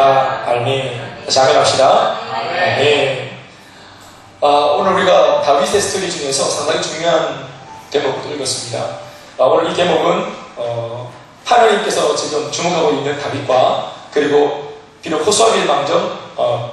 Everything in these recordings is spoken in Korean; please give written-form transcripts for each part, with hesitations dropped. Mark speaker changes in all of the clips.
Speaker 1: 아멘. 다시 아멘 합시다. 아멘. 오늘 우리가 다윗의 스토리 중에서 상당히 중요한 대목을 읽었습니다. 오늘 이 대목은 하나님께서 지금 주목하고 있는 다윗과 그리고 비록 호수아빌 망정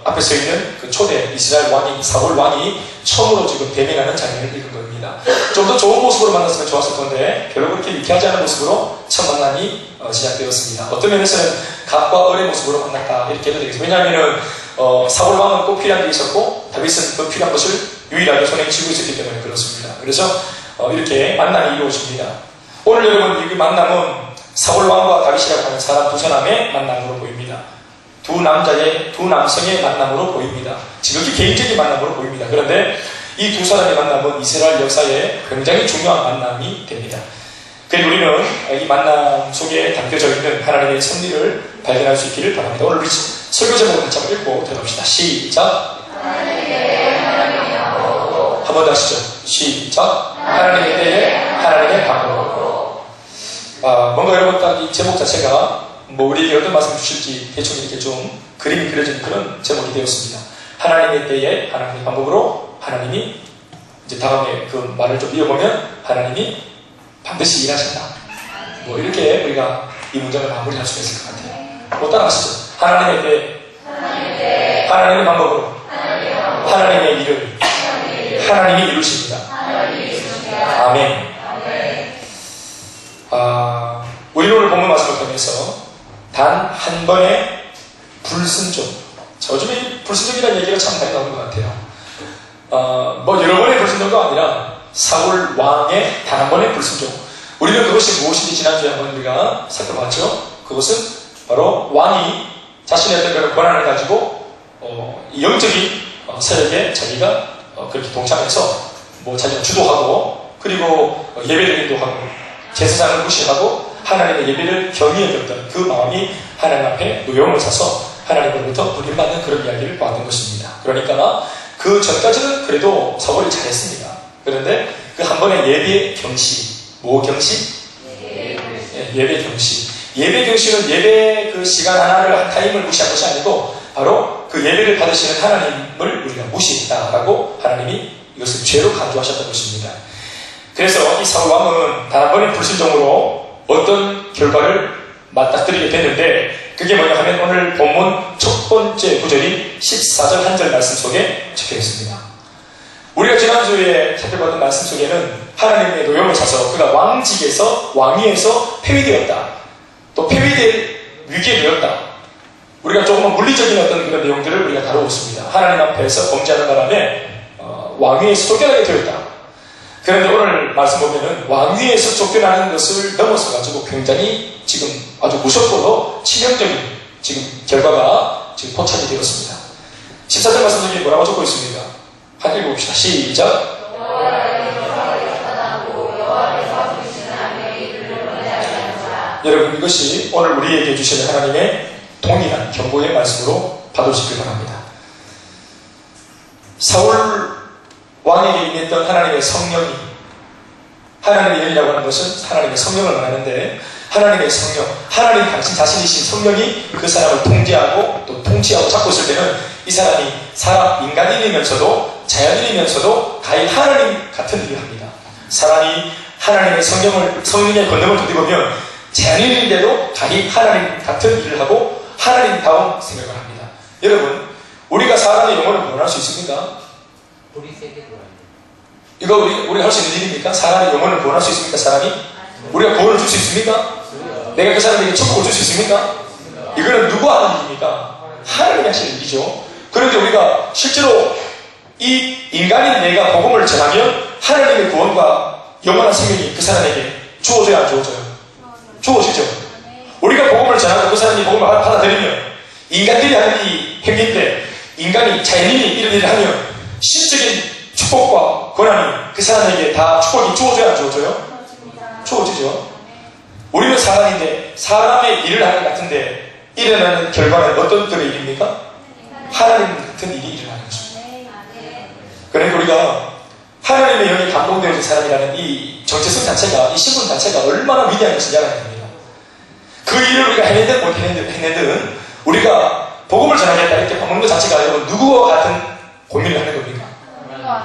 Speaker 1: 앞에 서 있는 그 초대 이스라엘 왕이 사울 왕이 처음으로 지금 대면하는 장면을 읽은 겁니다. 좀 더 좋은 모습으로 만났으면 좋았을 건데 별로 그렇게 유쾌하지 않은 모습으로 첫 만남이 시작되었습니다. 어떤 면에서는 갑과 을의 모습으로 만났다 이렇게 해도 되겠습니다. 왜냐하면 사울 왕은 꼭 필요한 게 있었고 다윗은 그 필요한 것을 유일하게 손에 쥐고 있었기 때문에 그렇습니다. 그래서 이렇게 만남이 이루어집니다. 오늘 여러분 이 만남은 사울 왕과 다윗이라고 하는 사람 두 사람의 만남으로 보입니다. 두 남성의 만남으로 보입니다. 지극히 개인적인 만남으로 보입니다. 그런데 이 두 사람의 만남은 이스라엘 역사에 굉장히 중요한 만남이 됩니다. 그리고 우리는 이 만남 속에 담겨져 있는 하나님의 섭리를 발견할 수 있기를 바랍니다. 오늘 우리 설교 제목을 같이 한번 읽고 들어봅시다. 시작! 한 번 더 하시죠. 시작! 하나님의 때에 하나님의 방법으로. 뭔가 여러분 딱 이 제목 자체가 우리에게 어떤 말씀을 주실지 대충 이렇게 좀 그림이 그려진 그런 제목이 되었습니다. 하나님의 때에 하나님의 방법으로 하나님이 이제 다음에 그 말을 좀 이어보면 하나님이 반드시 일하신다. 이렇게 우리가 이 문장을 마무리할 수 있을 것 같아요. 따라하시죠. 하나님의 때 하나님의 방법으로 하나님의 일을 하나님이 이루십니다. 아멘. 우리는 오늘 본문 말씀을 통해서 단 한 번의 불순종. 요즘에 불순종이라는 얘기가 참 많이 나오는 것 같아요. 여러 번의 불순종도 아니라 사울 왕의 단 한 번의 불순종. 우리는 그것이 무엇인지 지난주에 한번 우리가 살펴봤죠. 그것은 바로 왕이 자신의 어떤 그런 권한을 가지고 영적인 세력에 자기가 그렇게 동참해서 자기가 주도하고 그리고 예배를 인도하고 제사장을 무시하고 하나님의 예배를 경히 여겼던 그 마음이 하나님 앞에 노여움을 사서 하나님으로부터 버림받는 그런 이야기를 보았던 것입니다. 그러니까 그 전까지는 그래도 사울이 잘했습니다. 그런데 그 한 번의 예배 경시, 경시? 예배 경시. 예배 경시는 예배 그 시간 하나를 한 타임을 무시한 것이 아니고 바로 그 예배를 받으시는 하나님을 우리가 무시했다라고 하나님이 이것을 죄로 간주하셨던 것입니다. 그래서 이 사울 왕은 단 한 번의 불순종으로 어떤 결과를 맞닥뜨리게 됐는데 그게 뭐냐 하면 오늘 본문 첫 번째 구절인 14절 한 절 말씀 속에 적혀 있습니다. 우리가 지난주에 살펴봤던 말씀 속에는 하나님의 노여움을 사서 그가 왕위에서 폐위되었다. 또 폐위될 위기에 되었다. 우리가 조금은 물리적인 어떤 그런 내용들을 우리가 다루었습니다. 하나님 앞에서 범죄하는 바람에 왕위에서 쫓겨나게 되었다. 그런데 오늘 말씀 보면은 왕위에서 쫓겨나는 것을 넘어서가지고 굉장히 지금 아주 무섭고도 치명적인 지금 결과가 지금 포착이 되었습니다. 14절 말씀 속에 뭐라고 적고 있습니까? 한 읽어봅시다. 시작! 여러분 이것이 오늘 우리에게 주시는 하나님의 동일한 경고의 말씀으로 받아주시길 바랍니다. 사울 왕에게 임했던 하나님의 성령이 하나님의 영이라고 하는 것은 하나님의 성령을 말하는데 하나님의 성령, 하나님 당신 자신이신 성령이 그 사람을 통제하고 또 통치하고 잡고 있을 때는 이 사람이 인간인이면서도 자연인이면서도 가히 하나님 같은 일을 합니다. 사람이 하나님의 성령의 권능을 뒤집으면 자연인인데도 가히 하나님 같은 일을 하고 하나님다운 생각을 합니다. 여러분, 우리가 사람의 영혼을 구원할 수 있습니까? 이거 우리가 할 수 있는 일입니까? 사람의 영혼을 구원할 수 있습니까? 사람이? 우리가 구원을 줄 수 있습니까? 내가 그 사람에게 천국을 줄 수 있습니까? 이거는 누구 하는 일입니까? 하나님이 하시는 일이죠. 그런데 우리가 실제로 이 인간인 내가 복음을 전하면 하나님의 구원과 영원한 생명이 그 사람에게 주어져야 안 주어져요? 주어지죠. 우리가 복음을 전하고 그 사람이 복음을 받아들이면 인간들이 하는 이 행위인데 인간이 자연인이 이런 일을 하면 실적인 축복과 권한이 그 사람에게 다 축복이 주어져야 안 주어져요? 주어지죠. 우리는 사람인데 사람의 일을 하는 것 같은데 일어나는 결과는 어떤 들의 일입니까? 하나님 같은 일이 일어나는 것입니다. 그러니까 우리가 하나님의 영에 감동되어진 사람이라는 이 정체성 자체가, 이 신분 자체가 얼마나 위대한 것인지 알아야 됩니다. 그 일을 우리가 해내든 못 해내든 우리가 복음을 전하겠다 이렇게 머무는 것 자체가 여러분 누구와 같은 고민을 하는 겁니까?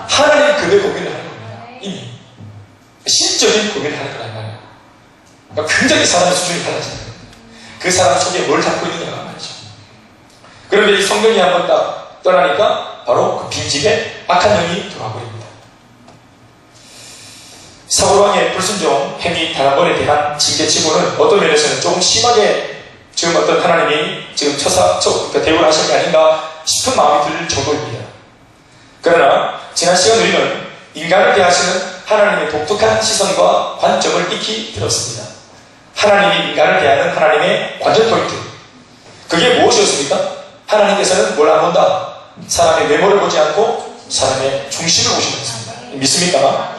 Speaker 1: 하나님 그의 고민을 하는 겁니다. 이미 신적인 고민을 하는 거란 말이에요. 그러니까 굉장히 사람의 수준이 달라지는 거예요. 그 사람 속에 뭘 담고 있느냐가 말이죠. 그런데 이 성령이 한번 딱 떠나니까 바로 그 빈집에 악한 영이 들어와 버립니다. 사울왕의 불순종 행위 단 한 번에 대한 징계치고는 어떤 면에서는 조금 심하게 지금 어떤 하나님이 지금 그러니까 대우를 하신 게 아닌가 싶은 마음이 들 정도입니다. 그러나 지난 시간 우리는 인간을 대하시는 하나님의 독특한 시선과 관점을 익히 들었습니다. 하나님이 인간을 대하는 하나님의 관전 포인트. 그게 무엇이었습니까? 하나님께서는 뭘 안 본다? 사람의 외모를 보지 않고 사람의 중심을 보시는 것입니다. 믿습니까?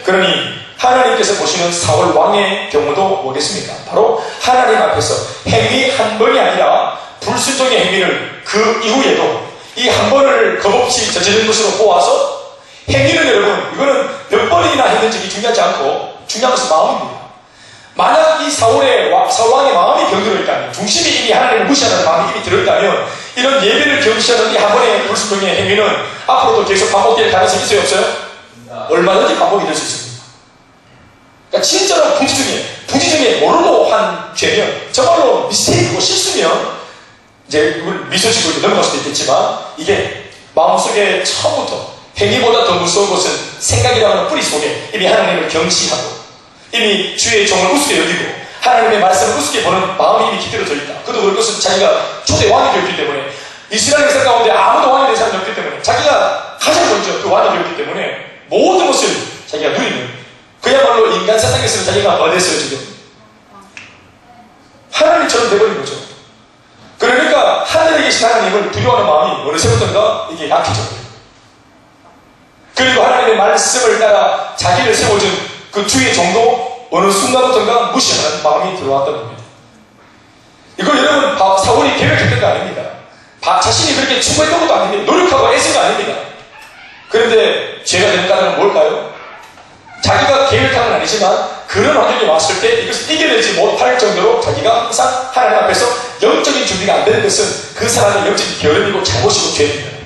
Speaker 1: 그러니 하나님께서 보시는 사울 왕의 경우도 뭐겠습니까? 바로 하나님 앞에서 행위 한 번이 아니라 불순종의 행위를 그 이후에도 이 한 번을 겁없이 저지른 것으로 보아서 행위는 여러분 이거는 몇 번이나 했는지 중요하지 않고 중요한 것은 마음입니다. 만약 이 사울 왕의 마음이 병들어있다면 중심이 이미 하나님을 무시하는 마음이 이미 들어있다면 이런 예배를 경시하는 이 한 번의 불순종의 행위는 앞으로도 계속 반복될 가능성이 있어요 없어요? 얼마든지 반복이 될 수 있습니다. 그러니까 진짜로 부지중에 모르고 한 죄면 정말로 미스테이크고 실수면 이제 미소 짓고 넘어갈 수도 있겠지만 이게 마음속에 처음부터 행위보다 더 무서운 것은 생각이라는 뿌리 속에 이미 하나님을 경시하고 이미 주의 종을 우습게 여기고 하나님의 말씀을 우습게 보는 마음이 이미 깃들어져 있다. 그도 그럴 것은 자기가 초대 왕이 되었기 때문에 이스라엘 백성 가운데 아무도 왕이 된 사람이 없기 때문에 자기가 가장 먼저 그 왕이 되었기 때문에 모든 것을 자기가 누리는 그야말로 인간 세상에서는 자기가 어땠어요 지금? 하나님처럼 돼버린 거죠. 그러니까 하늘에 계신 하나님을 두려워하는 마음이 어느새부터인가 이게 약해져. 그리고 하나님의 말씀을 따라 자기를 세워준 그 주의 종도 어느 순간부터인가 무시하는 마음이 들어왔던 겁니다. 이거 여러분 사울이 계획했던 거 아닙니다. 자신이 그렇게 충고했던 것도 아닙니다. 노력하고 애쓴 거 아닙니다. 그런데 죄가 되는 까닭은 뭘까요? 자기가 계획한 건 아니지만 그런 환경이 왔을 때 이것을 이겨내지 못할 정도로 자기가 항상 하나님 앞에서 영적인 준비가 안 되는 것은 그 사람의 영적인 게으름이고 잘못이고 죄입니다.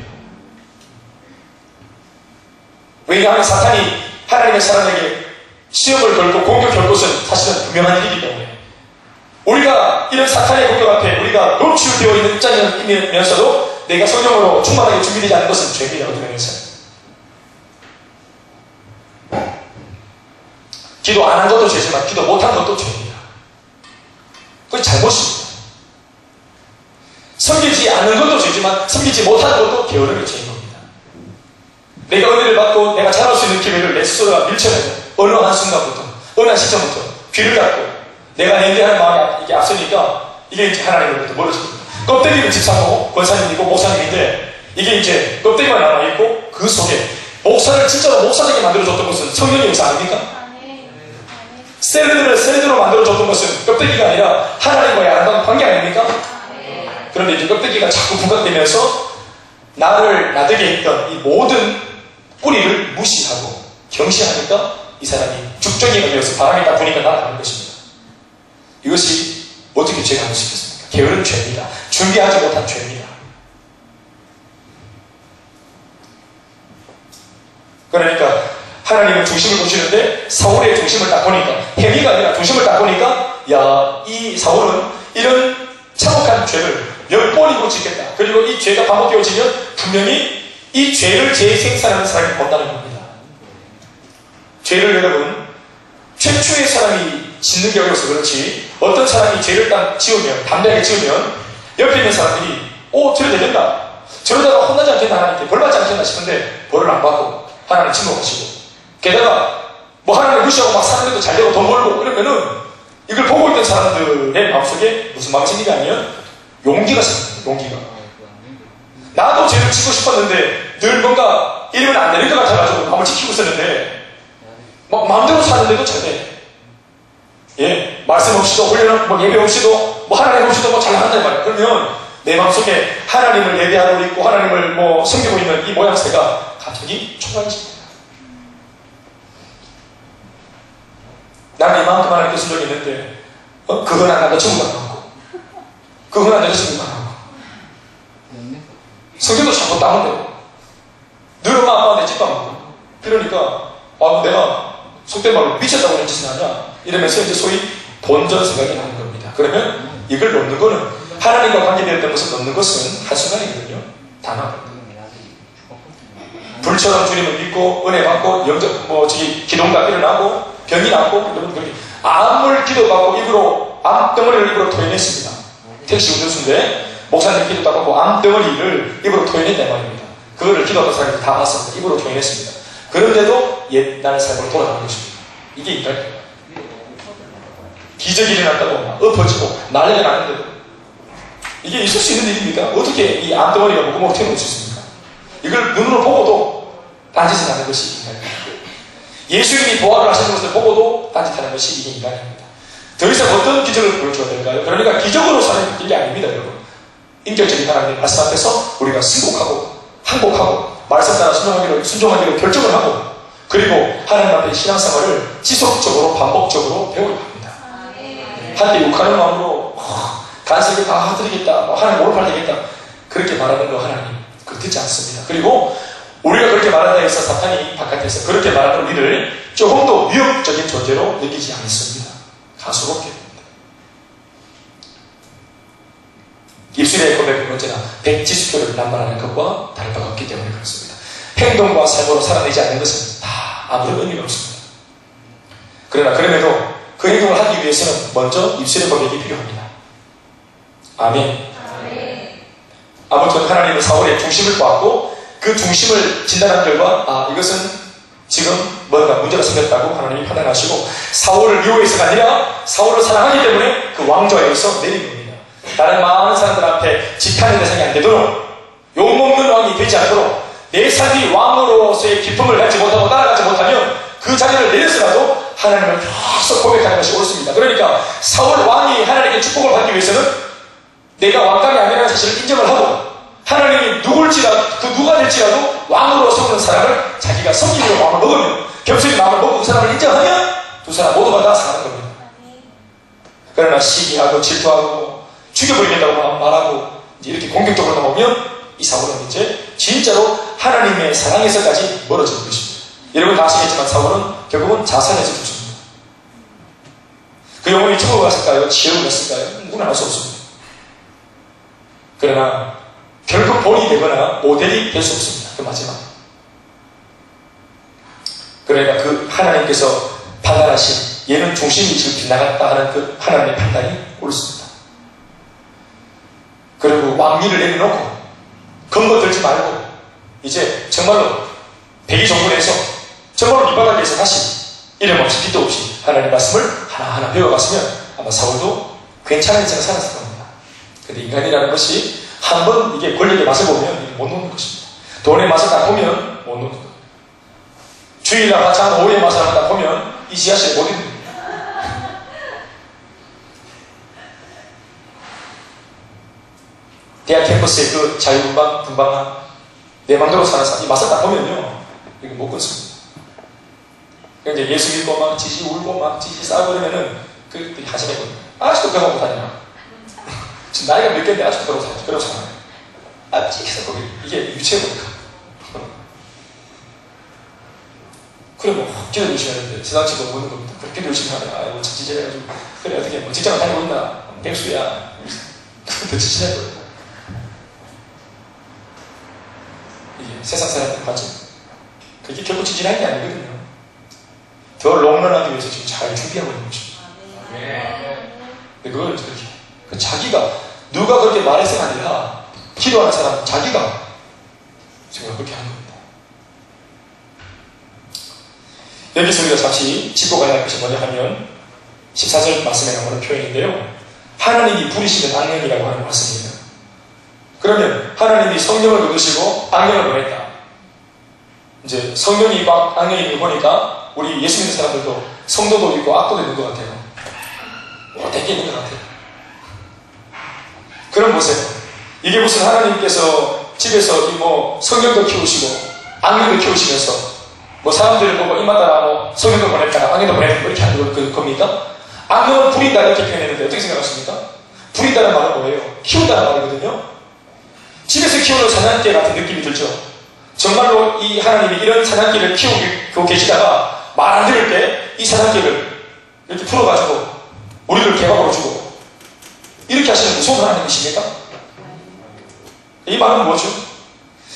Speaker 1: 왜냐하면 사탄이 하나님의 사람에게 시험을 걸고 공격할 것은 사실은 분명한 일이기 때문에 우리가 이런 사탄의 공격 앞에 우리가 노출되어 있는 입장이면서도 내가 성령으로 충만하게 준비되지 않은 것은 죄입니다. 어떤 면에서 기도 안 한 것도 죄지만 기도 못한 것도 죄입니다. 그게 잘못입니다. 섬기지 않는 것도 죄지만 섬기지 못하는 것도 게으름의 죄인 겁니다. 내가 은혜를 받고 내가 잘할 수 있는 기회를 내 스스로가 밀쳐내고 어느 한순간부터 어느 한 시점부터 귀를 닫고 내가 내대하는 마음이 이게 앞서니까 이게 이제 하나님으로부터 멀어집니다. 껍데기는 집사고 권사님이고 목사님인데 이게 이제 껍데기만 남아있고 그 속에 목사를 진짜로 목사되게 만들어줬던 것은 성령의 역사 아닙니까? 샐러드를 샐러드로 만들어줬던 것은 껍데기가 아니라 하나님과의 아름다운 관계 아닙니까? 그런데 이제 껍데기가 자꾸 부각되면서 나를 나되게 했던 이 모든 뿌리를 무시하고 경시하니까 이 사람이 죽정이 걸려서 바람이 딱 부니까 날아가는 것입니다. 이것이 어떻게 죄가 될 수 있겠습니까? 게으른 죄입니다. 준비하지 못한 죄입니다. 그러니까 하나님은 중심을 보시는데 사울의 중심을 딱 보니까 행위가 아니라 중심을 딱 보니까 야, 이 사울은 이런 참혹한 죄를 몇 번이고 짓겠다. 그리고 이 죄가 반복되어지면 분명히 이 죄를 재생산하는 사람이 본다는 겁니다. 죄를 여러분 최초의 사람이 짓는 게 어려워서 그렇지 어떤 사람이 죄를 딱 지으면 담대하게 지으면 옆에 있는 사람들이 저래도 된다. 저러다가 혼나지 않겠나 하나님께 벌받지 않겠나 싶은데 벌을 안 받고 하나님 침묵하시고 게다가 뭐 하나님을 무시하고 막 사는 것도 잘 되고 돈 벌고 그러면은 이걸 보고 있던 사람들의 마음속에 무슨 마음이 생기게 하면 용기가 생깁니다. 용기가. 나도 죄를 지고 싶었는데 늘 뭔가 이러면 안 되는 것 같아가지고 마음을 지키고 있었는데 막 마음대로 사는데도 잘 돼. 예, 말씀 없이도 훈련은 뭐 예배 없이도 뭐 하나님 없이도 뭐 잘 나간단 말이에요. 그러면 내 마음속에 하나님을 예배하고 있고 하나님을 뭐 섬기고 있는 이 모양새가 갑자기 초라해집니다. 나는 이만큼 하나님께 쓴 적이 있는데 그건 안 나도 친구가 나오고 그건 안 나도 친구가 나오고 성경도 자꾸 따문대고 늘 엄마 아빠한테 찝박먹고 그러니까 내가 속된 말로 미쳤다고 이런 짓을 하냐 이러면서 이제 소위 본전 생각이 나는 겁니다. 그러면 이걸 놓는 거는 하나님과 관계되었던 것을 놓는 것은 한순간이거든요. 단합. 불처럼 주님을 믿고 은혜 받고 기도가 일어나고 병이 낫고 여러분 그렇게 암을 기도받고 입으로 암덩어리를 입으로 토해냈습니다. 택시 운전수인데 목사님 기도 받고 암덩어리를 입으로 토해냈단 말입니다. 그거를 기도하던 사람이 다 봤습니다. 입으로 토해냈습니다. 그런데도 옛날 삶으로 돌아가는 것입니다. 이게 인간이에요. 기적이 일어났다고 엎어지고 난리가 나는데도 이게 있을 수 있는 일입니까? 어떻게 이 암덩어리가 목구멍을 튀어놓을 수 있습니까? 이걸 눈으로 보고도 딴짓을 하는 것이 인간입니다. 예수님이 부활을 하시는 것을 보고도 딴짓하는 것이 이게 인간입니다. 더 이상 어떤 기적을 보여줘야 될까요? 그러니까 기적으로 사는 게 아닙니다, 여러분. 인격적인 하나님의 말씀 앞에서 우리가 승복하고 항복하고 말씀 따라 순종하기로 결정을 하고 그리고 하나님 앞에 신앙생활을 지속적으로 반복적으로 배우려 합니다. 한때 욕하는 마음으로 간섭을 다 드리겠다, 하나님 오를 팔리겠다 그렇게 말하는 거 하나님 그거 듣지 않습니다. 그리고 우리가 그렇게 말한다 해서 사탄이 바깥에서 그렇게 말하는 우리를 조금 더 위협적인 존재로 느끼지 않습니다. 가소롭게 됩니다. 입술의 고백은 언제나 백지수표를 남발하는 것과 다를 바가 없기 때문에 그렇습니다. 행동과 삶으로 살아내지 않는 것은 다 아무런 의미가 없습니다. 그러나 그럼에도 그 행동을 하기 위해서는 먼저 입술의 고백이 필요합니다. 아멘. 아무튼 하나님은 사울의 중심을 보았고 그 중심을 진단한 결과 이것은 지금 뭔가 문제가 생겼다고 하나님이 판단하시고 사울을 미워해서가 아니라 사울을 사랑하기 때문에 그 왕좌에서 내린 겁니다. 다른 많은 사람들 앞에 지탄의 대상이 안 되도록 욕먹는 왕이 되지 않도록 내 삶이 왕으로서의 기쁨을 갖지 못하고 따라가지 못하면 그 자리를 내려서라도 하나님을 계속 고백하는 것이 옳습니다. 그러니까 사울 왕이 하나님께 축복을 받기 위해서는 내가 왕감이 아니라는 사실을 인정을 하고 하나님이 그 누가 될지라도 왕으로 세우는 사람을 자기가 섬기는 마음을 먹으면 겸손히 마음을 먹고 그 사람을 인정하면 두 사람 모두가 다 사는 겁니다. 그러나 시기하고 질투하고 죽여버리겠다고 말하고 이제 이렇게 공격적으로 나오면 이 사울은 이제 진짜로 하나님의 사랑에서까지 멀어지는 것입니다. 여러분 다 아시겠지만 사울은 결국은 자살해서 죽습니다. 그 영혼이 천국을 갔을까요? 지옥을 갔을까요? 누구나 알 수 없습니다. 그러나 결국 본이 되거나 모델이 될 수 없습니다. 그 마지막. 그러니까 그 하나님께서 판단하신 얘는 중심이 지금 빗나갔다 하는 그 하나님의 판단이 옳습니다. 그리고 왕위를 내려놓고 근거 들지 말고 이제 정말로 백의종군에서 정말로 밑바닥에 서 다시 이름 없이 빛도 없이 하나님의 말씀을 하나하나 배워갔으면 아마 사울도 괜찮은 인생을 살았을 겁니다. 근데 인간이라는 것이 한번 이게 권력의 맛을 보면 못 놓는 것입니다. 돈의 맛을 딱 보면 못 놓는 거예요. 주일날 같이 한 오후의 맛을 딱 보면 이 지하실에 못 있는 거예요. 대학 캠퍼스의 그 자유분방한 내 맘대로 사는 사람 이 맛을 딱 보면요 이거 못 끊습니다. 그러니까 이제 예수 믿고 막 지지 울고 막 지지 싸고 그러면은 그 하시는 아직도 그거 못하냐. 지금 나이가 몇 개인데 아직도 그러잖아요. 찍혀서 거기 이게 유체보니까. 그래 기도 열심히 하는데 세상 치고 보는 겁니다. 그렇게 열심히 하네. 지지해가지고 그래 어떻게 직장을 다니고 있나 백수야. 더 지지해버려. 이게 세상 사람들 맞죠? 그게 결국 지지하는 게 아니거든요. 더 롱런하기 위해서 지금 잘 준비하고 있는 것입니다. 근데 그걸 이렇게 자기가 누가 그렇게 말해서가 아니라 기도하는 사람 자기가 지금 그렇게 하는 겁니다. 여기서 우리가 잠시 짚고 가야 할 것이 뭐냐 하면 14절 말씀에 나오는 표현인데요. 하나님이 부리시는 악령이라고 하는 말씀입니다. 그러면 하나님이 성령을 거두시고 악령을 보냈다. 이제 성령이 있고 악령이 있는 거 보니까 우리 예수 믿는 사람들도 성도도 있고 악도도 있는 것 같아요. 되게 있는 것 같아요. 그럼 보세요. 이게 무슨 하나님께서 집에서 성령도 키우시고 악령도 키우시면서 사람들을 보고 입만 따라 성령도 보냈다 악령도 보냈다 이렇게 하는 겁니까? 악령은 부린다 이렇게 표현했는데 어떻게 생각하십니까? 부린다는 말은 뭐예요? 키운다는 말이거든요. 집에서 키우는 사냥개 같은 느낌이 들죠. 정말로 이 하나님이 이런 사냥개를 키우고 계시다가 말 안 들을 때 이 사냥개를 이렇게 풀어가지고 우리를 개박으로 주고 이렇게 하시는 무서운 하나님이십니까? 이 말은 뭐죠?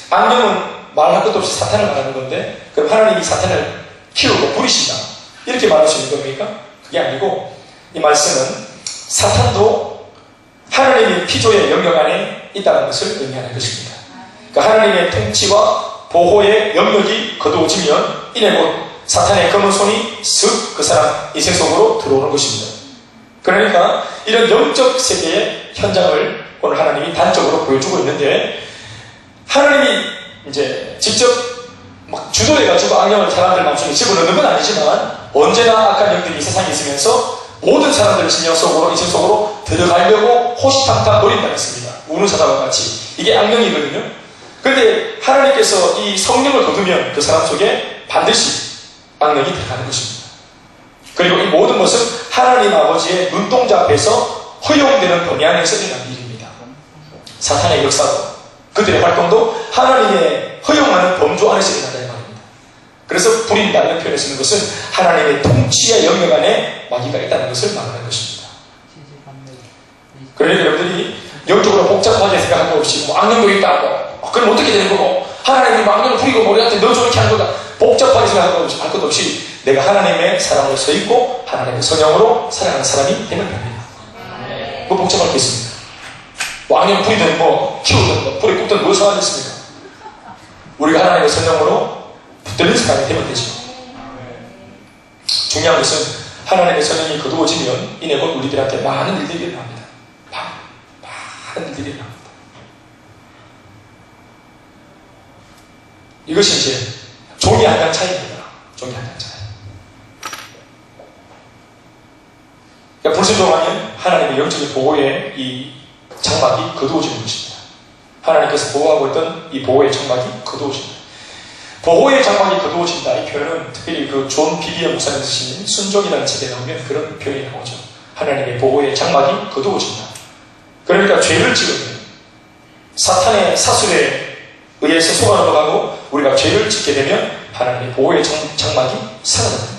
Speaker 1: 악령은 말할 것도 없이 사탄을 말하는 건데 그럼 하나님이 사탄을 키우고 부리신다 이렇게 말할 수 있는 겁니까? 그게 아니고 이 말씀은 사탄도 하나님의 피조의 영역 안에 있다는 것을 의미하는 것입니다. 그러니까 하나님의 통치와 보호의 영역이 거두어지면 이내 곧 사탄의 검은 손이 슥 그 사람 인생 속으로 들어오는 것입니다. 그러니까 이런 영적 세계의 현장을 오늘 하나님이 단적으로 보여주고 있는데 하나님이 이제 직접 막 주도해가지고 악령을 사람들 마음속에 집어넣는 건 아니지만 언제나 악한 영들이 이 세상에 있으면서 모든 사람들을 신령 속으로 인생 속으로 들어가려고 호시탐탐 노린다고 했습니다. 우는 사자와 같이 이게 악령이거든요. 그런데 하나님께서 이 성령을 거두면 그 사람 속에 반드시 악령이 들어가는 것입니다. 그리고 이 모든 것은 하나님 아버지의 눈동자 앞에서 허용되는 범위 안에서 일어난 일입니다. 사탄의 역사도 그들의 활동도 하나님의 허용하는 범주 안에서 일어난다 이 말입니다. 그래서 부린다 이런 표현을 쓰는 것은 하나님의 통치의 영역 안에 마귀가 있다는 것을 말하는 것입니다. 그러니까 여러분들이 영적으로 복잡하게 생각할 것 없이 뭐 악령도 있다고 그럼 어떻게 되는 거고 하나님이 악령을 부리고 머리한테 너 저렇게 하는 거다 복잡하게 생각할 것 없이 내가 하나님의 사랑으로 서 있고 하나님의 성령으로 살아가는 사람이 되면 됩니다. 뭐 복잡할 게 있습니다. 뭐 악령 부리든 뭐 키우든 뭐 불에 굽든 뭐 상관있습니까? 우리가 하나님의 성령으로 붙들린 사람이 되면 되죠. 중요한 것은 하나님의 성령이 거두어지면 이내 곧 우리들한테 많은 일들이 일어납니다. 많은 일들이 일어납니다. 이것이 이제 종이 한 장 차이입니다. 종이 한 장 차이. 그러니까 불순종하면 하나님의 영적인 보호의 이 장막이 거두어지는 것입니다. 하나님께서 보호하고 있던 이 보호의 장막이 거두어진다. 보호의 장막이 거두어진다. 이 표현은 특별히 그 존 비비어 목사님 쓰신 순종이라는 책에 나오면 그런 표현이 나오죠. 하나님의 보호의 장막이 거두어진다. 그러니까 죄를 지으면 사탄의 사술에 의해서 속아 넘어가고 우리가 죄를 짓게 되면 하나님의 보호의 장막이 사라집니다.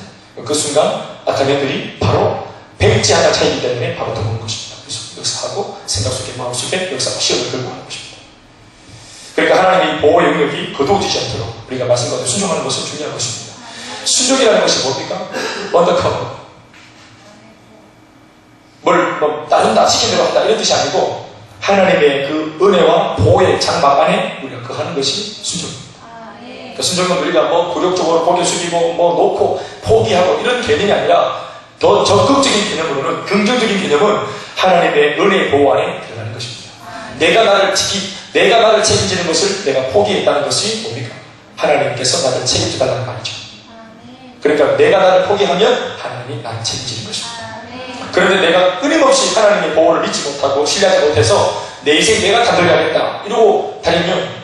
Speaker 1: 그 순간 악한 영들이 바로 백지 하나 차이기 때문에 바로 들어오는 것입니다. 그래서 역사하고 생각 속에 마음속에 역사하고 시험을 걸고 하는 것입니다. 그러니까 하나님의 보호 영역이 거두어지지 않도록 우리가 말씀 가운데 순종하는 것은 중요한 것입니다. 순종이라는 것이 뭡니까? 언더커버 뭘 따른다 시킨 대로 한다 이런 뜻이 아니고 하나님의 그 은혜와 보호의 장막 안에 우리가 거하는 것이 순종입니다. 그러니까 순종은 우리가 뭐 굴욕적으로 고개 숙이고 뭐 놓고 포기하고 이런 개념이 아니라 더 적극적인 개념으로는 긍정적인 개념은 하나님의 은혜의 보호 안에 들어가는 것입니다. 내가 나를 책임지는 것을 내가 포기했다는 것이 뭡니까? 하나님께서 나를 책임져달라는 말이죠. 그러니까 내가 나를 포기하면 하나님이 나를 책임지는 것입니다. 그런데 내가 끊임없이 하나님의 보호를 믿지 못하고 신뢰하지 못해서 내 인생 내가 다 들어가겠다 이러고 다니면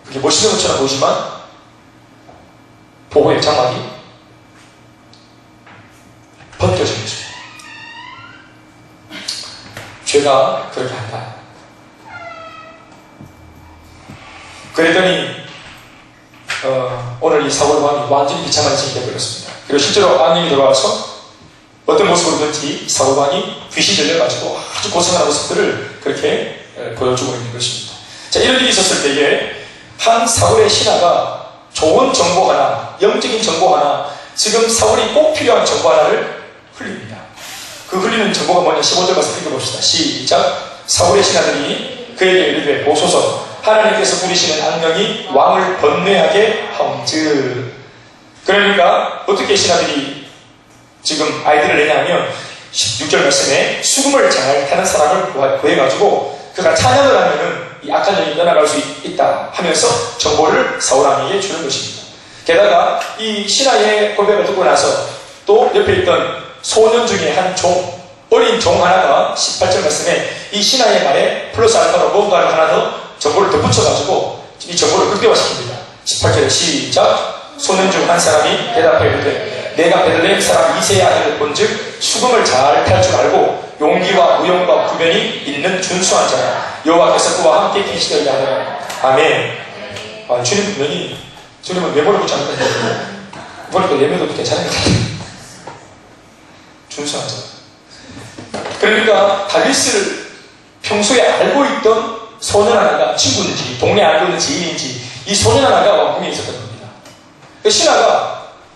Speaker 1: 그게 멋있는 것처럼 보이지만 보호의 장막이 벗겨지는 것입니다. 죄가 그렇게 한다. 그랬더니 오늘 이 사울왕이 완전히 비참한 인생이 되어버렸습니다. 그리고 실제로 악령이 들어와서 어떤 모습으로든지 사울왕이 귀신 들려가지고 아주 고생하는 모습들을 그렇게 보여주고 있는 것입니다. 자, 이런 일이 있었을 때에 한 사울의 신하가 좋은 정보 하나, 영적인 정보 하나, 지금 사울이 꼭 필요한 정보 하나를 흘립니다. 그 흘리는 정보가 뭐냐? 15절 말씀 읽어봅시다. 시작. 사울의 신하들이 그에게 이르되 보소서 하나님께서 부리시는 악령이 왕을 번뇌하게 하온즉. 그러니까 어떻게 신하들이 지금 아이디어를 내냐면 16절 말씀에 수금을 잘 타는 사람을 구해가지고 그가 찬양을 하면은 이 악한 영이 떠나갈 수 있다 하면서 정보를 사울왕에게 주는 것입니다. 게다가 이 신하의 고백을 듣고 나서 또 옆에 있던 소년 중에 한 종, 어린 종 하나가 18절 말씀에 이 신하의 말에 플러스 알파로 뭔가를 하나 더 정보를 덧붙여가지고 이 정보를 극대화시킵니다. 18절에 시작. 소년 중 한 사람이 대답하여 이르되 내가 베들레헴 사람 이새의 아들을 본즉 수금을 잘 탈 줄 알고 용기와 무용과 구변이 있는 준수한 자라 여호와께서 그와 함께 계시더니 하더라. 아멘. 주님 분명히 주님은 외모를 보지 않는다. 보니까 예매도 괜찮은 것 같아요. 준수한 자. 그러니까 다윗을 평소에 알고 있던 소년 하나가 친구인지 동네 알고 있는 지인인지 이 소년 하나가 왕궁에 있었던 겁니다. 그 신하가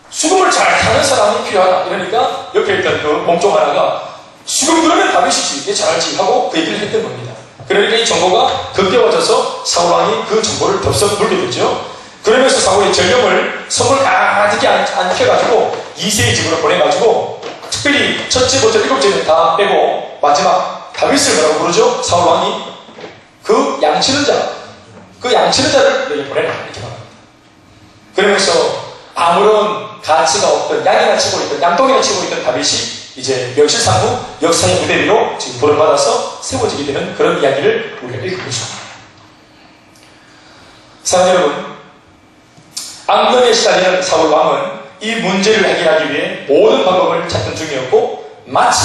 Speaker 1: 수금을 잘 타는 사람이 필요하다 이러니까 옆에 있던 그 몸종 하나가 수금 그러면 다윗이지 이게 잘할지 하고 그 얘기를 했던 겁니다. 그러니까 이 정보가 급겨워져서 사울왕이 그 정보를 덥석 물게 됐죠. 그러면서 사울이 전령을 선물 가득히 안켜가지고 이세의 집으로 보내가지고 특별히 첫째부터 일곱째는 다 빼고 마지막 다윗을 뭐라고 부르죠? 사울왕이 그 양치는 자를 여기 보내라 이렇게 말합니다. 그러면서 아무런 가치가 없던 양이나 치고 있던 양동이나 치고 있던 다윗이 이제 명실상부 역사의 무대 위로 지금 부름받아서 세워지게 되는 그런 이야기를 우리가 읽어보죠. 사랑하는 여러분, 악령에 시달리는 사울 왕은 이 문제를 해결하기 위해 모든 방법을 찾던 중이었고 마치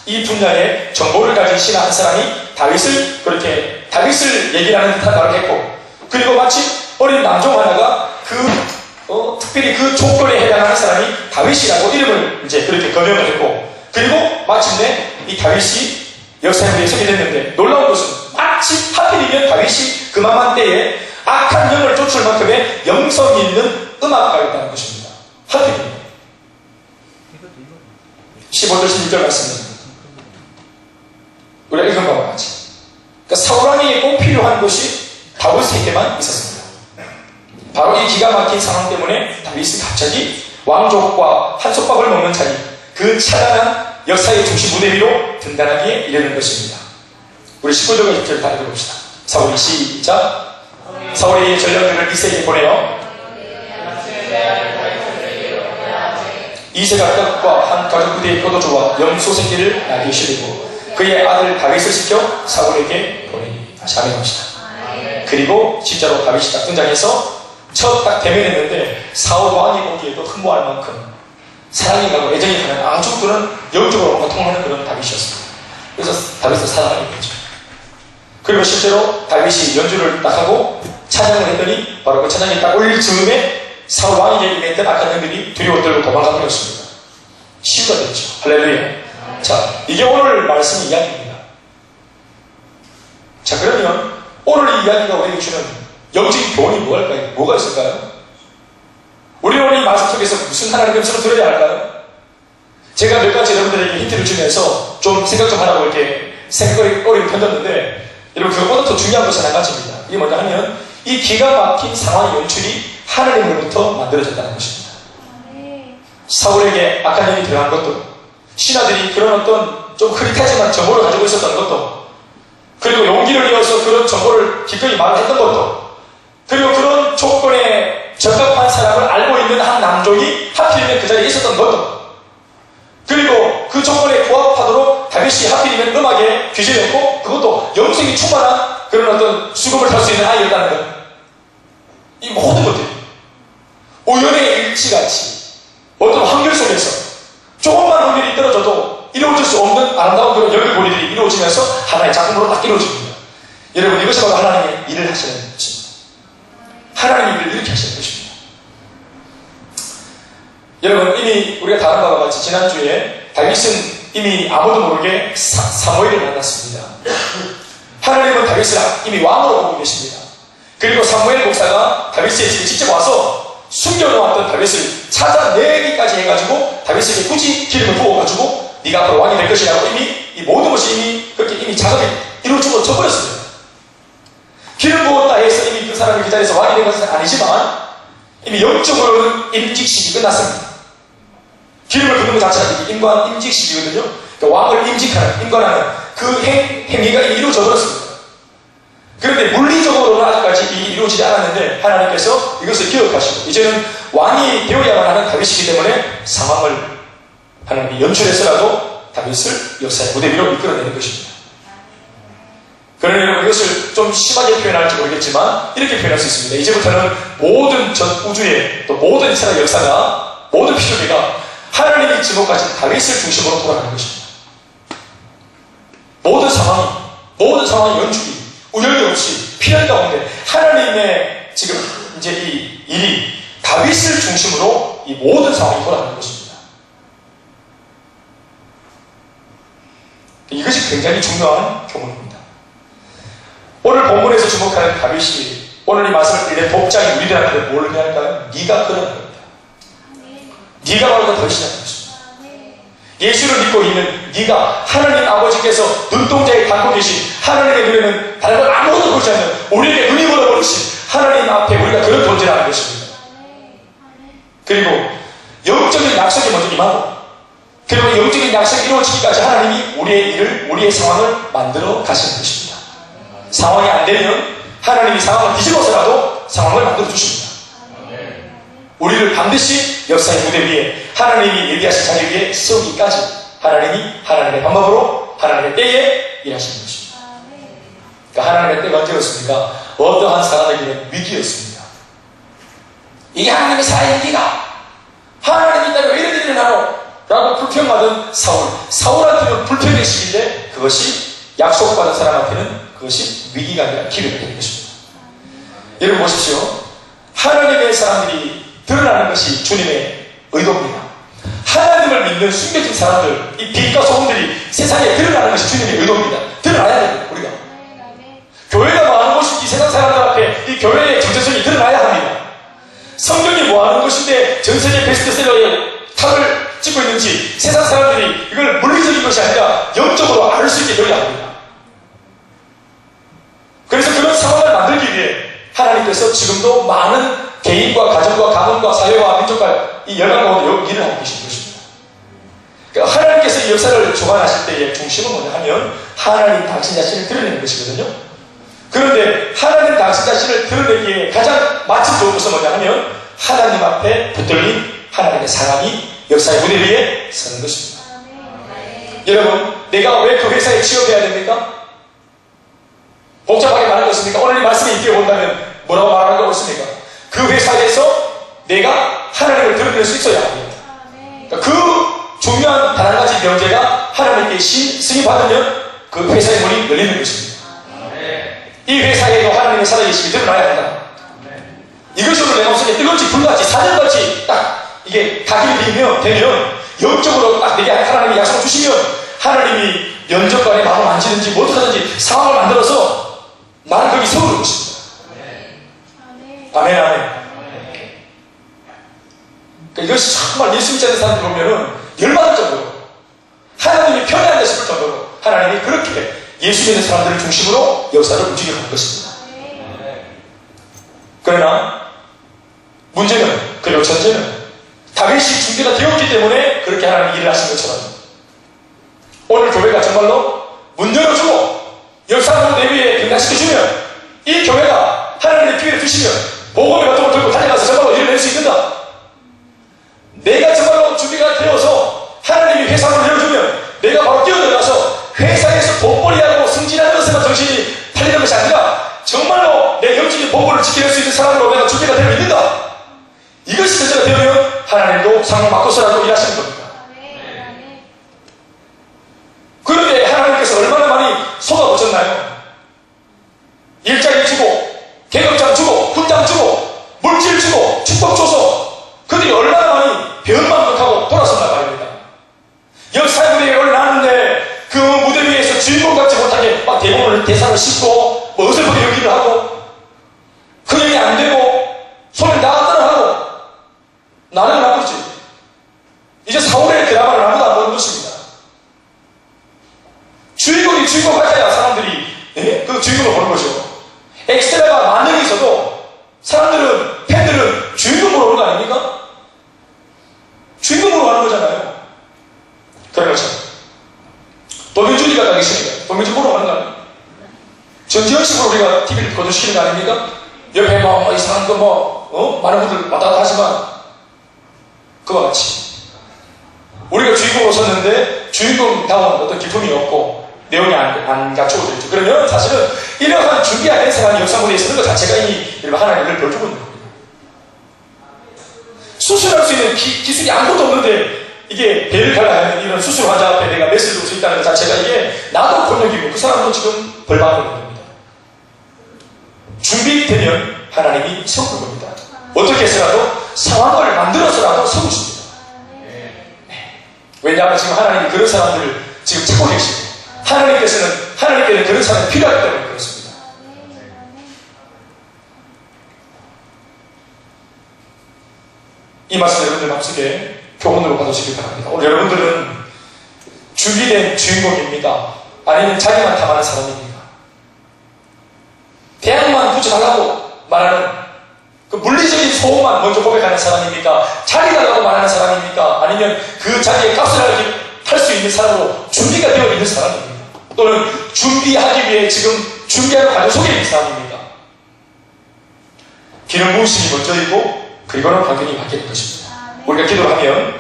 Speaker 1: 이 분야의 정보를 가진 신하 한 사람이 다윗을 얘기하는 듯한 말을 했고 그리고 마치 어린 남종 하나가 특별히 그 조건에 해당하는 사람이 다윗이라고 이름을 이제 그렇게 거명을 했고 그리고 마침내 이 다윗이 역사에 무대에 서게 됐는데 놀라운 것은 마치 하필이면 다윗이 그만한 때에 악한 영을 쫓을 만큼의 영성이 있는 음악가였다는 것입니다. 하필이면 15절 16절 말씀입니다. 우리가 읽은 바와 같이 그러니까 사울왕에게 꼭 필요한 것이 다윗에게만 있었습니다. 바로 이 기가 막힌 상황 때문에 다윗이 갑자기 왕족과 한솥밥을 먹는 자리 그 찬란한 역사의 중심 무대 위로 든든하게 이르는 것입니다. 우리 19절과 20절 다 읽어봅시다. 사울이 시작. 사울이 전령들을 이세에게 보내어 이세가 떡과 한 가죽 부대의 포도주와 염소 새끼를 나귀에 실리고 그의 아들 다윗을 시켜 사울에게 보내니 다시 아멘합시다. 그리고 진짜로 다윗이 딱 등장해서 첫 딱 대면했는데 사울 왕이 보기에도 흠모할 만큼 사랑이 가고 애정이 가는 아주 그런 영적으로 고통하는 그런 다윗이었습니다. 그래서 다윗을 사랑하게 되죠. 그리고 실제로 다윗이 연주를 딱 하고 찬양을 했더니 바로 그 찬양이 딱 올릴 즈음에 사울 왕에게 임했던 악한 영들이 두려워 떨고 도망가 버렸습니다. 치유가 됐죠. 할렐루야. 자, 이게 오늘 말씀 이야기입니다. 자, 그러면 오늘 이 이야기가 우리에게 주는 영적인 교훈이 뭐가 있을까요? 우리는 오늘 이 말씀 속에서 무슨 하나님의 음성을 들어야 할까요? 제가 몇 가지 여러분들에게 힌트를 주면서 좀 생각 좀 하라고 이렇게 생각거리를 던졌는데 여러분 그것보다 더 중요한 것은 한 가지입니다. 이게 뭐냐 하면 이 기가 막힌 상황의 연출이 하나님으로부터 만들어졌다는 것입니다. 사울에게 악한 영이 들어간 것도 신하들이 그런 어떤 좀 흐릿하지만 정보를 가지고 있었던 것도 그리고 용기를 이어서 그런 정보를 기꺼이 말했던 것도 그리고 그런 조건에 적합한 사람을 알고 있는 한 남종이 하필이면 그 자리에 있었던 것도 그리고 그 조건에 부합하도록 다윗이 하필이면 음악에 귀재였고 그것도 영성이 충만한 그런 어떤 수금을 탈 수 있는 아이였다는 것. 이 모든 것들이 우연의 일치같이 어떤 환경 속에서 조금만 확률이 떨어져도 이루어질 수 없는 아름다운 그런 연결고리들이 이루어지면서 하나의 작품으로 딱 이루어집니다. 여러분 이것이 바로 하나님의 일을 하시는 것입니다. 하나님의 일을 이렇게 하시는 것입니다. 여러분 이미 우리가 다 아는 바와 같이 지난주에 다윗은 이미 아무도 모르게 사무엘을 만났습니다. 하나님은 다윗을 이미 왕으로 보고 계십니다. 그리고 사무엘 목사가 다윗의 집에 직접 와서 숨겨놓았던 다윗을 찾아내기까지 해가지고 다윗에게 굳이 기름을 부어가지고 네가 앞으로 왕이 될 것이라고 이미 이 모든 것이 이미 그렇게 이미 작업이 이루어지고 쳐버렸습니다. 기름 부었다 해서 이미 그 사람이 그 자리에서 왕이 된 것은 아니지만 이미 영적으로는 임직식이 끝났습니다. 기름을 부는 것 자체가 임관 임직식이거든요. 그러니까 왕을 임직하는 임관하는 그 행위가 이미 이루어져 버렸습니다. 그런데 물리적으로는 아직까지 이루어지지 않았는데 하나님께서 이것을 기억하시고 이제는 왕이 되어야만 하는 다윗이기 때문에 상황을 하나님이 연출해서라도 다윗을 역사의 무대 위로 이끌어내는 것입니다. 그러나 여러분 이것을 좀 심하게 표현할지 모르겠지만 이렇게 표현할 수 있습니다. 이제부터는 모든 전 우주의 또 모든 이스라엘 역사가 모든 피조계가 하나님이 지목하신 다윗을 중심으로 돌아가는 것입니다. 모든 상황이 연출이 우연이 없이 필연 가운데 하나님의 지금 이제 이 일이 다윗을 중심으로 이 모든 상황이 돌아가는 것입니다. 이것이 굉장히 중요한 교문입니다. 오늘 본문에서 주목하는 다윗이 오늘 이 말씀을 들려 독자인 우리들한테 뭘 의미할까요? 네가 그런 겁니다. 네가 바로 그 다윗이라는 것입니다. 예수를 믿고 있는 네가 하나님 아버지께서 눈동자에 담고 계신 하나님의 눈에는 다른 걸 아무것도 보지 않는 우리에게 눈이 멀어버리신 하나님 앞에 우리가 그런 존재라는 것입니다. 그리고 영적인 약속이 먼저 임하고 그리고 영적인 약속이 이루어지기까지 하나님이 우리의 일을 우리의 상황을 만들어 가시는 것입니다. 상황이 안 되면 하나님이 상황을 뒤집어서라도 상황을 만들어 주십니다. 우리를 반드시 역사의 무대 위에 하나님이 예비하신 자리 위에 세우기까지 하나님이 하나님의 방법으로 하나님의 때에 일하시는 것입니다. 그러니까 하나님의 때가 언제였습니까? 어떠한 사람에게는 위기였습니다. 이게 하나님의 사의 위기가 하나님이 있다면 왜 이런 일이 일어나노? 라고 불평하던 사울한테는 불평의 시기인데 그것이 약속받은 사람한테는 그것이 위기가 아니라 기회가 되는 것입니다. 여러분 보십시오. 하나님의 사람들이 드러나는 것이 주님의 의도입니다. 하나님을 믿는 숨겨진 사람들, 이 빛과 소금들이 세상에 드러나는 것이 주님의 의도입니다. 드러나야 됩니다. 우리가 교회가 뭐하는 곳인지 세상 사람들 앞에 이 교회의 정체성이 드러나야 합니다. 성경이 뭐하는 곳인데 전세계 베스트셀러의 탑을 찍고 있는지 세상 사람들이 이걸 물리적인 것이 아니라 영적으로 알 수 있게 되어야 합니다. 그래서 그런 상황을 만들기 위해 하나님께서 지금도 많은 개인과 가정과 가문과 사회와 민족과 이 열강 가운데 일을 하고 계신 것입니다. 그러니까 하나님께서 이 역사를 주관하실 때의 중심은 뭐냐 하면 하나님 당신 자신을 드러내는 것이거든요. 그런데 하나님 당신 자신을 드러내기에 가장 마침 좋은 것은 뭐냐 하면 하나님 앞에 붙들린 하나님의 사람이 역사의 무대 위에 서는 것입니다. 여러분, 내가 왜 그 회사에 취업해야 됩니까? 복잡하게 말하는 것입니까? 오늘 이 말씀에 있게 본다면 뭐라고 말하는 거 없습니까? 그 회사에서 내가 하나님을 드러낼 수 있어야 합니다. 그러니까 그 중요한 단 한 가지 명제가 하나님께 승인받으면 그 회사의 문이 열리는 것입니다. 이 회사에도 하나님의 살아계심이 드러나야 한다. 이것이 오늘 내 마음속에 뜨겁지 불같이 사전같이 딱 이게 각인이 되면 영적으로 딱 내게 하나님이 약속을 주시면 하나님이 면접관의 마음을 만지든지 뭐든 하든지 상황을 만들어서 나는 거기 세우는 것입니다. 아멘, 아멘. 그러니까 이것이 정말 예수 믿지 않는 사람들 보면은 열받을 정도로 하나님이 편애한다 싶을 정도로 하나님이 그렇게 예수 믿는 사람들을 중심으로 역사를 움직여가는 것입니다. 그러나 문제는 그리고 전제는 다윗이 준비가 되었기 때문에 그렇게 하나님이 일을 하신 것처럼 오늘 교회가 정말로 문 열어주고 역사로 내 위에 변화시켜주면 이 교회가 하나님의 기회를 주시면 복음의 바통을 들고 달려가서 정말로 일을 낼 수 있는다. 내가 정말로 준비가 되어서 하나님이 회사를 열어주면 내가 바로 뛰어들어가서 회사에서 돈벌이하고 승진하는 것에만 정신이 팔리는 것이 아니라 정말로 내 영적인 복음을 지켜낼 수 있는 사람으로 내가 준비가 되어 있는다. 이것이 전제가 되면 하나님도 상을 바꿔서라도 일하시는 겁니다. 그런데 하나님께서 얼마나 많이 쏟아붓셨나요? 일자리 주고 계급장 주고 훈장 주고 물질 주고 축복 줘서 그들이 얼마나 많이 배은만족하고 돌아선단 말입니다. 역사의 무대에 올라왔는데 그 무대 위에서 주인공 같지 못하게 막 대상을 싣고 뭐 어설프게 연기를 하고 그 얘기 안 되고 손을 나갔다는 하고 나는 나쁘지. 이제 사울의 드라마를 아무도 안 보는 것입니다. 주인공이 주인공 같아야 사람들이 그 주인공을 보는 거죠. 엑스트라가 만 명이 있어도 사람들은 팬들은 주인공 보러 오는 거 아닙니까? 주인공 보러 가는 거잖아요. 그런 것처럼 도민준이가 가기 싫으니까 도민준 보러 가는 거 아니에요? 전지현 씨 보러 우리가 TV를 거두시키는 거 아닙니까? 옆에 뭐 이상한 거 많은 분들 왔다 갔다 하지만 그와 같이 우리가 주인공으로 섰는데 주인공다운 어떤 기품이 없고 내용이 안 갖추어져 있죠. 그러면 사실은 이러한 준비 안 된 사람이 역사무대에 서는 것 자체가 이미 하나님을 보여주고 있는 겁니다. 수술할 수 있는 기술이 아무것도 없는데 이게 배를 갈라하는 이런 수술 환자 앞에 내가 메시지를 줄 수 있다는 것 자체가 이게 나도 곤욕이고 그 사람도 지금 벌받는 겁니다. 준비되면 하나님이 세우는 겁니다. 어떻게 해서라도 상황을 만들어서라도 세우십니다. 왜냐하면 지금 하나님이 그런 사람들을 지금 찾고 계시고 하나님께는 그런 사람이 필요하기 때문에 그렇습니다. 이 말씀 여러분들 마음속에 교훈으로 받으시길 바랍니다. 오늘 여러분들은 준비된 주인공입니다. 아니면 자기만 탐하는 사람입니까? 대학만 붙여달라고 말하는 그 물리적인 소원만 먼저 고백하는 사람입니까? 자리 달라고 말하는 사람입니까? 아니면 그 자리에 값을 할 수 있는 사람으로 준비가 되어 있는 사람입니까? 또는 준비하기 위해 지금 준비하는 과정 속에 있는 사람입니까? 기름 부으심이 먼저이고 그리고는 환경이 바뀌는 것입니다. 우리가 기도를 하면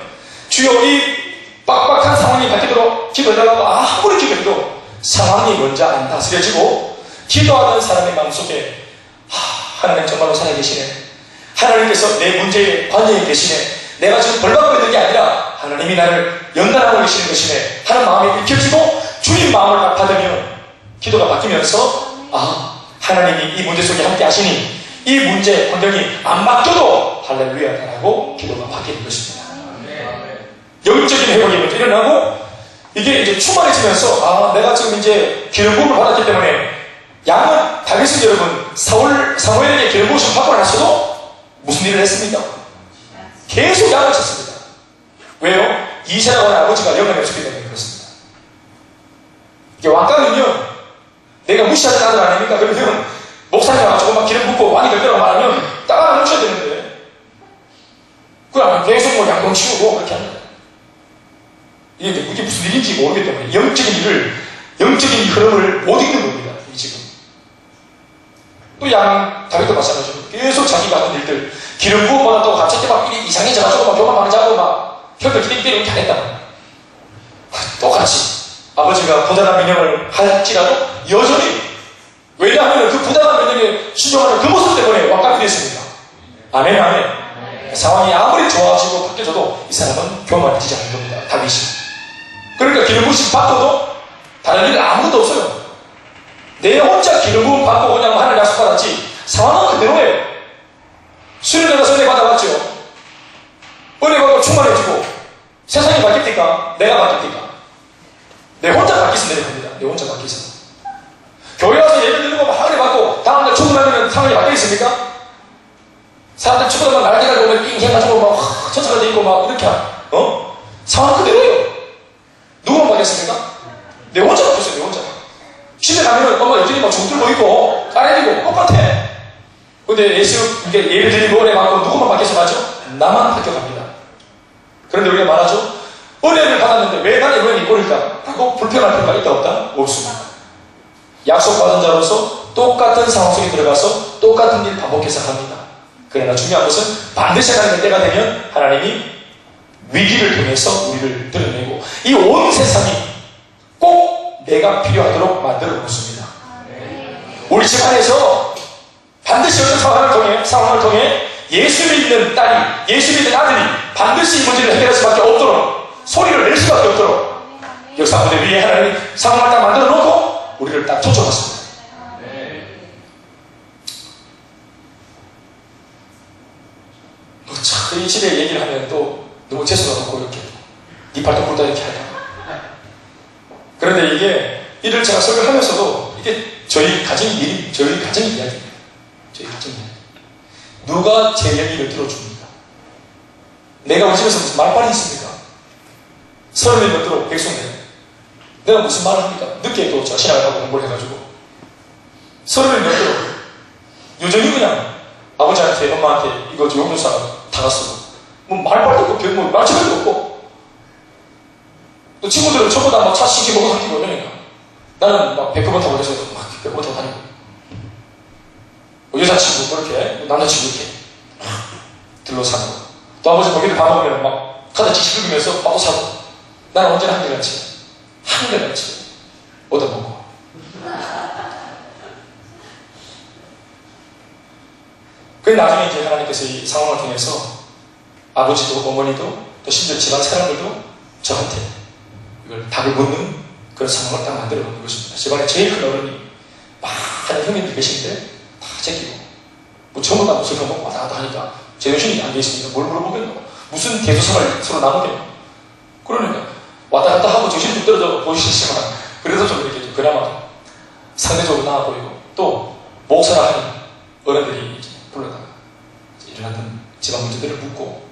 Speaker 1: 주여 이 빡빡한 상황이 바뀌도록 기도해달라고 아무리 기도해도 상황이 먼저 안 다스려지고 기도하는 사람의 마음속에 하나님 정말로 살아계시네. 하나님께서 내 문제에 관여해 계시네. 내가 지금 벌받고 있는 게 아니라 하나님이 나를 연단하고 계시는 것이네 하는 마음이 익혀지고 주님 마음을 받으면 기도가 바뀌면서 하나님이 이 문제 속에 함께 하시니 이 문제 환경이 안 바뀌어도 할렐루야라고 기도가 바뀌는 것입니다. 영적인 회복이 먼저 일어나고 이게 이제 충만해지면서 내가 지금 이제 기름 부음을 받았기 때문에 양은 다윗은 여러분 사무엘에게 기름 부으심을 받고 나서도 무슨 일을 했습니까? 계속 양을 쳤습니다. 왜요? 이세라고 하는 아버지가 영향을 줬기 때문에 그렇습니다. 이게 왕가는요 내가 무시하는 아들 아닙니까? 그러면 목사님 와가지고 막 기름 붓고 왕이 될 거라고 말하면 따라 뭉쳐야 되는데 그냥 계속 뭐 양동 치우고 그렇게 합니다. 이게 무슨 일인지 모르기 때문에 영적인 흐름을 못 읽는 겁니다. 이 지금 또 다윗도 마찬가지로 계속 자기가 하는 일들 기름 부음 받았다고 갑자기 막 일이 이상해져가지고 막 교만 방지하고 막 혈들 기대기 때문에 이렇게 안 했다. 똑같이 아버지가 부당한 명령을 할지라도 여전히 왜냐하면 그 부당한 명령에 순종하는 그 모습 때문에 왕감이 됐습니다. 아멘 아멘. 상황이 아무리 좋아지고 바뀌어져도 이 사람은 교만해지지 않는 겁니다. 다윗이. 그러니까 기름 부으심 받고도 다른 일 아무것도 없어요. 내 혼자 기름 부음 받고 그냥 하나님 약속받았지 상황은 그대로예요. 수련회가 선회 받아봤죠. 은혜 받고 충만해지고 세상이 바뀝니까? 내가 바뀝니까? 내 혼자 바뀌어서 내려갑니다. 내 혼자 바뀌어서. 교회 와서 예배 드리고 막 은혜 받고 다음날 출근하면 상황이 바뀌어 있습니까? 사람들 출근하면 날개가 오면 삥 해가지고 막 천사가 돼 있고 막 이렇게 상황 그대로예요. 누구만 바뀌었습니까? 내 혼자 바뀌었어요. 내 혼자. 집에 가면은 엄마 여전히 막 죽들고 있고 까레리고 똑같아. 근데 예배 드리고 은혜 받고 누구만 바뀌어서 가죠? 나만 바뀌어갑니다. 그런데 우리가 말하죠? 은혜를 받았는데 왜 나는 은혜를 이꼴일까? 하고 불평할 필요가 있다 없다? 없습니다. 약속받은 자로서 똑같은 상황 속에 들어가서 똑같은 일 반복해서 합니다. 그러나 중요한 것은 반드시 하나님의 때가 되면 하나님이 위기를 통해서 우리를 드러내고 이 온 세상이 꼭 내가 필요하도록 만들어 놓습니다. 우리 집 안에서 반드시 어떤 상황을 통해 예수 믿는 딸이, 예수 믿는 아들이 반드시 이 문제를 해결할 수밖에 없도록 소리를 낼 수밖에 없도록 역사 무대 위에 하나님이 상황을 딱 만들어 놓고 우리를 딱 쫓아갔습니다. 이 집에 얘기를 하면 또 너무 재수가 높고 이렇게 니 발톱 굴다 이렇게 할까. 그런데 이게 이를 제가 설교하면서도 이게 저희 가정 이야기입니다. 저희 가정 이야기. 누가 제 얘기를 들어줍니까? 내가 우리 집에서 무슨 말빨이 있습니까? 30몇 들어 백성들 내가 무슨 말을 합니까? 늦게 또 신학을 하고 공부를 해가지고 30몇 들어 여전히 그냥 아버지한테 엄마한테 이거 용도사 다 갔어. 뭐 말빨도 없고 뭐 말처럼도 없고 또 친구들은 저보다 막 차 씩씩 먹어 다니고 그러니까 나는 막 100번 타고 그래서 막 100번 타고 다니고 여자친구 그렇게 남자친구 이렇게 들러 사는 거. 또 아버지 거기를 밥 먹으면 막 카드 지시 긁으면서 밥도 사고 나는 언제나 한결같이 얻어먹고 그 나중에 이제 하나님께서 이 상황을 통해서 아버지도 어머니도 또 심지어 집안 사람들도 저한테 이걸 답을 묻는 그런 상황을 딱 만들어 놓는 것입니다. 집안에 제일 큰 어른이 많은 형님들이 계신데 다 제끼고 뭐 전부 다 무슨 먹고 왔다 갔다 하니까 제정신이 안 돼 있습니다. 뭘 물어보겠노? 무슨 대소상을 서로 나누겠노? 그러니까 왔다 갔다 하고 정신이 좀 떨어져 보이시지만 그래도 좀 이렇게 좀 그나마 상대적으로 나아 보이고 또 목사라 하는 어른들이 이제 불러다가 일어났던 집안 문제들을 묻고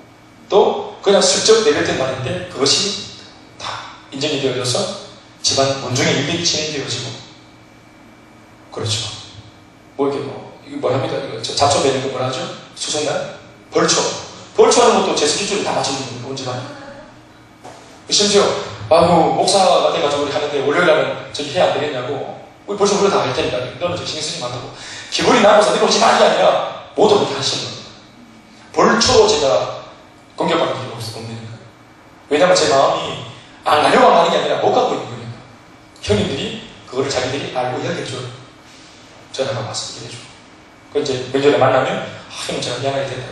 Speaker 1: 또 그냥 슬쩍 내뱉은 말인데 그것이 다 인정이 되어져서 집안 문중의 일들이 진행되어지고 그렇죠. 뭐 이렇게 이거 뭐랍니까? 이거 잡초 매는 거 뭐라 하죠? 수성날? 벌초하는 것도 제 스케줄을 다 맞춰주는 거예요. 온 집안에. 심지어 목사가 돼가지고 우리 하는데 월요일날은 저기 해야 안 되겠냐고 우리 벌써 우리가 다 할 테니까 너는 저 신경 쓰지 말라고 기분이 나고서 네가 오지 말이 아니라 모두 그렇게 하시는 겁니다. 벌초로 제가 공격받는 일이 없는 거예요. 왜냐하면 제 마음이 안 가려고 하는 게 아니라 못 갖고 있는 거니까. 형님들이 그거를 자기들이 알고 이야기해줘요. 전화가 와서 얘기해줘. 그 이제 명절에 만나면 형님 제가 미안하게 된다.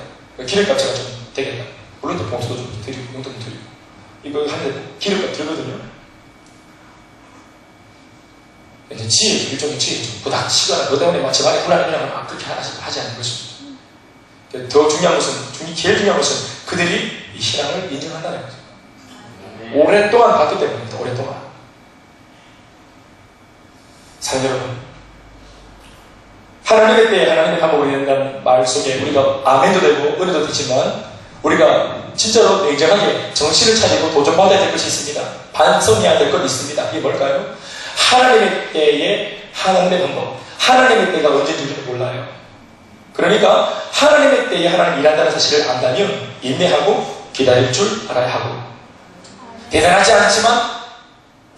Speaker 1: 기름값 제가 좀 되겠다. 물론 또 봉투도 좀 드리고 용돈도 드리고 이거 하는데 기름값 들거든요. 이제 지혜죠. 일종의 지혜죠. 부닥치거나 너 때문에 막 집안에 불안이라면 그렇게 하지 않는 것입니다. 더 중요한 것은, 제일 중요한 것은 그들이 이 신앙을 인정한다는 거죠. 오랫동안 봤기 때문입니다. 오랫동안. 사랑 여러분, 하나님의 때에 하나님의 방법을 이룬다는 말 속에 우리가 아멘도 되고 은혜도 되지만 우리가 진짜로 냉정하게 정신을 차리고 도전받아야 될 것이 있습니다. 반성해야 될 것이 있습니다. 이게 뭘까요? 하나님의 때에 하나님의 방법, 하나님의 때가 언제인지를 몰라요. 그러니까 하나님의 때에 하나님 일한다는 사실을 안다면 인내하고 기다릴 줄 알아야 하고 대단하지 않지만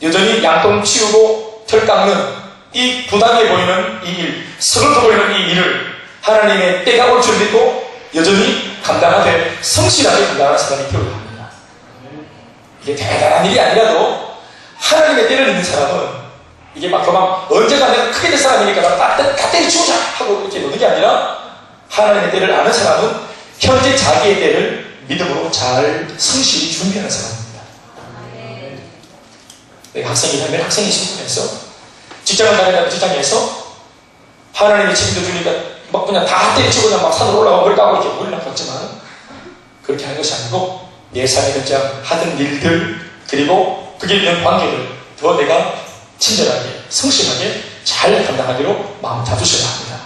Speaker 1: 여전히 양똥 치우고 털 깎는 이 부당해 보이는 이 일, 서글퍼 보이는 이 일을 하나님의 때가 올 줄 믿고 여전히 감당하되 성실하게 감당하는 사람이 필요합니다. 이게 대단한 일이 아니라도 하나님의 때를 있는 사람은 이게 막 언제가 내가 크게 될 사람이니까 다 때려치우자 하고 이렇게 노는 게 아니라 하나님의 때를 아는 사람은 현재 자기의 때를 믿음으로 잘 성실히 준비하는 사람입니다. 내가 학생이라면 학생의 신분에서 직장을 다니다면 직장에서 하나님이 책임져 주니까 막 그냥 다 때려치고 그냥 막 산으로 올라가고 머리 까고 이렇게 머리를 아팠지만 그렇게 하는 것이 아니고 내 삶의 현장 하던 일들 그리고 그게 있는 관계를 더 내가 친절하게 성실하게 잘 감당하기로 마음 잡수셔야 합니다.